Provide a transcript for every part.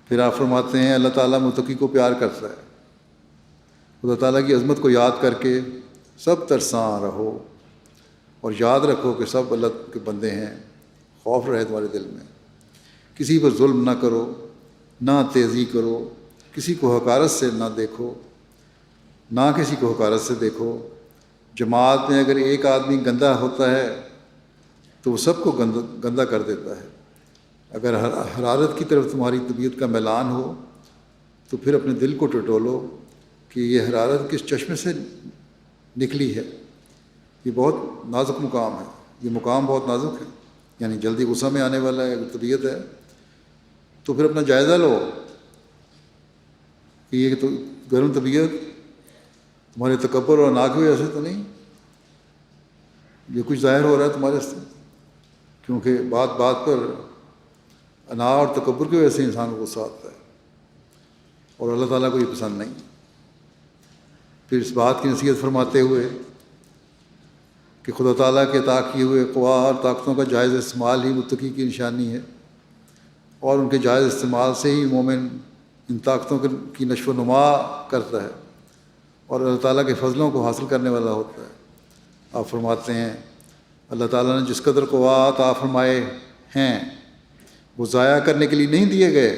پھر آپ فرماتے ہیں اللہ تعالیٰ متقی کو پیار کرتا ہے. خدا تعالیٰ کی عظمت کو یاد کر کے سب ترساں رہو اور یاد رکھو کہ سب اللہ کے بندے ہیں. خوف رہے تمہارے دل میں. کسی پر ظلم نہ کرو، نہ تیزی کرو، کسی کو حقارت سے نہ دیکھو، نہ کسی کو حقارت سے دیکھو. جماعت میں اگر ایک آدمی گندا ہوتا ہے تو وہ سب کو گندا کر دیتا ہے. اگر حرارت کی طرف تمہاری طبیعت کا میلان ہو تو پھر اپنے دل کو ٹٹولو کہ یہ حرارت کس چشمے سے نکلی ہے. یہ بہت نازک مقام ہے، یہ مقام بہت نازک ہے، یعنی جلدی غصہ میں آنے والا ہے. اگر طبیعت ہے تو پھر اپنا جائزہ لو کہ یہ تو گرم طبیعت تمہارے تکبر اور انا کی وجہ سے تو نہیں، یہ کچھ ظاہر ہو رہا ہے تمہارے سے، کیونکہ بات بات پر انا اور تکبر کی وجہ سے انسان کو غصہ آتا ہے اور اللہ تعالیٰ کو یہ پسند نہیں. پھر اس بات کی نصیحت فرماتے ہوئے کہ خدا تعالیٰ کے عطا کیے ہوئے قوا اور طاقتوں کا جائز استعمال ہی متقی کی نشانی ہے، اور ان کے جائز استعمال سے ہی مومن ان طاقتوں کی نشو و نما کرتا ہے اور اللہ تعالیٰ کے فضلوں کو حاصل کرنے والا ہوتا ہے. آپ فرماتے ہیں اللہ تعالیٰ نے جس قدر قوا عطا فرمائے ہیں وہ ضائع کرنے کے لیے نہیں دیے گئے،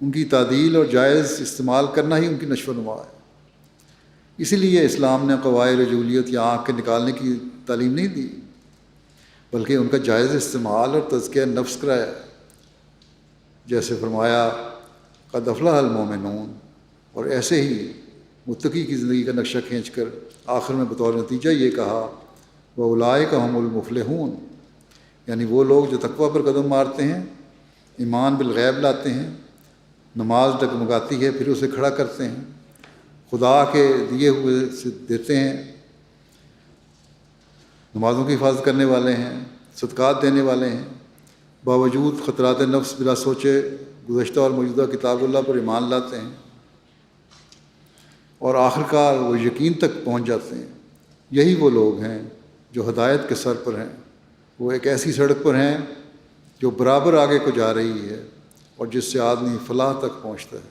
ان کی تعدیل اور جائز استعمال کرنا ہی ان کی نشو و نما ہے. اسی لیے اسلام نے قواعد رجولیت یا آنکھ کے نکالنے کی تعلیم نہیں دی، بلکہ ان کا جائز استعمال اور تزکیہ نفس کرایا. جیسے فرمایا قد افلح المؤمنون، اور ایسے ہی متقی کی زندگی کا نقشہ کھینچ کر آخر میں بطور نتیجہ یہ کہا وَأُولَٰئِکَ هُمُ الْمُفْلِحُونَ، یعنی وہ لوگ جو تقویٰ پر قدم مارتے ہیں، ایمان بالغیب لاتے ہیں، نماز ڈگمگاتی ہے پھر اسے کھڑا کرتے ہیں، خدا کے دیے ہوئے سے دیتے ہیں، نمازوں کی حفاظت کرنے والے ہیں، صدقات دینے والے ہیں، باوجود خطرات نفس بلا سوچے گزشتہ اور موجودہ کتاب اللہ پر ایمان لاتے ہیں، اور آخرکار وہ یقین تک پہنچ جاتے ہیں. یہی وہ لوگ ہیں جو ہدایت کے سر پر ہیں. وہ ایک ایسی سڑک پر ہیں جو برابر آگے کو جا رہی ہے اور جس سے آدمی فلاح تک پہنچتا ہے.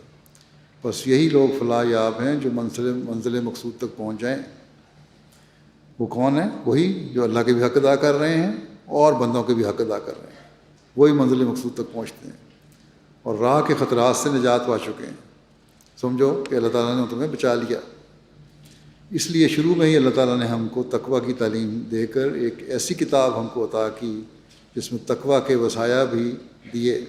بس یہی لوگ فلاح یاب ہیں جو منزل مقصود تک پہنچ جائیں. وہ کون ہیں؟ وہی جو اللہ کے بھی حق ادا کر رہے ہیں اور بندوں کے بھی حق ادا کر رہے ہیں. وہی منزل مقصود تک پہنچتے ہیں اور راہ کے خطرات سے نجات پا چکے ہیں. سمجھو کہ اللہ تعالیٰ نے تمہیں بچا لیا. اس لیے شروع میں ہی اللہ تعالیٰ نے ہم کو تقویٰ کی تعلیم دے کر ایک ایسی کتاب ہم کو عطا کی جس میں تقویٰ کے وصایا بھی دیے.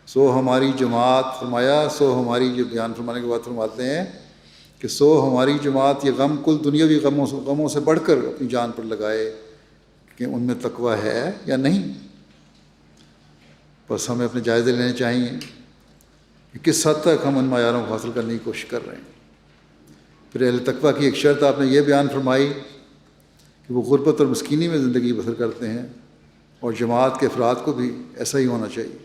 سو ہماری جماعت فرمایا، سو ہماری جو بیان فرمانے کے بعد فرماتے ہیں کہ سو ہماری جماعت یہ غم کل دنیاوی غموں سے بڑھ کر اپنی جان پر لگائے کہ ان میں تقویٰ ہے یا نہیں. بس ہمیں اپنے جائزے لینے چاہیے کہ کس حد تک ہم ان معیاروں کو حاصل کرنے کی کوشش کر رہے ہیں. پھر اہل تقویٰ کی ایک شرط آپ نے یہ بیان فرمائی کہ وہ غربت اور مسکینی میں زندگی بسر کرتے ہیں، اور جماعت کے افراد کو بھی ایسا ہی ہونا چاہیے.